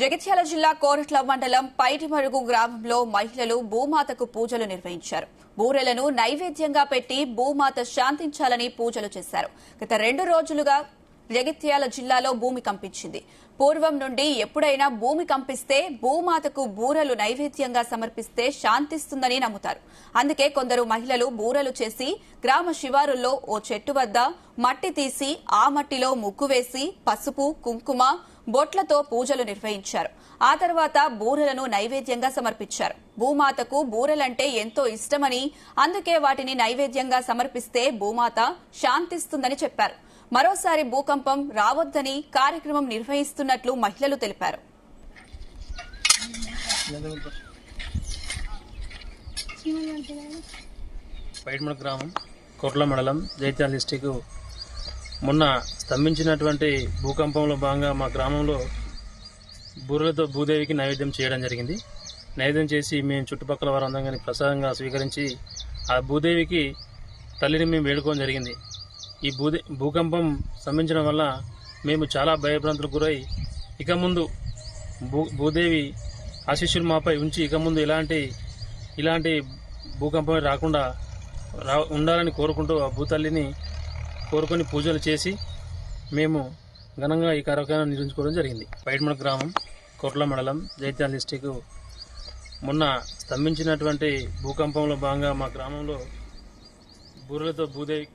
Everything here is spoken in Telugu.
జగిత్యాల జిల్లా కోరట్ల మండలం పైటిమరుగు గ్రామంలో మహిళలు భూమాతకు పూజలు నిర్వహించారు. బూరెలను నైవేద్యంగా పెట్టి భూమాత శాంతించాలని పూజలు చేశారు. గత 2 రోజులుగా జగిత్యాల జిల్లాలో భూమి కంపించింది. పూర్వం నుండి ఎప్పుడైనా భూమి కంపిస్తే భూమాతకు బూరెలు నైవేద్యంగా సమర్పిస్తే శాంతిస్తుందని నమ్ముతారు. అందుకే కొందరు మహిళలు బూరెలు చేసి గ్రామ శివారుల్లో ఓ చెట్టు వద్ద మట్టి తీసి ఆ మట్టిలో ముగ్గు వేసి పసుపు, కుంకుమ, బొట్లతో పూజలు నిర్వహించారు. ఆ తర్వాత బూరెలను నైవేద్యంగా సమర్పించారు. భూమాతకు బూరెలంటే ఎంతో ఇష్టమని, అందుకే వాటిని నైవేద్యంగా సమర్పిస్తే భూమాత శాంతిస్తుందని చెప్పారు. మరోసారి భూకంపం రావద్దని కార్యక్రమం నిర్వహిస్తున్నట్లు మహిళలు తెలిపారు. పైటిమరుగు గ్రామం, కోట్ల మండలం, జగిత్యాల డిస్టిక్. మొన్న స్తంభించినటువంటి భూకంపంలో భాగంగా మా గ్రామంలో బూరెలతో భూదేవికి నైవేద్యం చేయడం జరిగింది. నైవేద్యం చేసి మేము చుట్టుపక్కల వారందరినీ ప్రసాదంగా స్వీకరించి ఆ భూదేవికి తల్లిని మేము వేడుకోవడం జరిగింది. ఈ భూకంపం స్తంభించడం వల్ల మేము చాలా భయభ్రాంతులకు గురై ఇక ముందు భూదేవి ఆశీస్సులు మాపై ఉంచి ఇక ముందు ఇలాంటి భూకంపం రాకుండా ఉండాలని కోరుకుంటూ ఆ భూతల్లిని కోరుకొని పూజలు చేసి మేము ఘనంగా ఈ కార్యక్రమాన్ని నిర్వహించుకోవడం జరిగింది. పైటిమరుగు గ్రామం, కోట్ల మండలం, జగిత్యాల డిస్టిక్. మొన్న స్తంభించినటువంటి భూకంపంలో భాగంగా మా గ్రామంలో బూరెలతో భూదేవి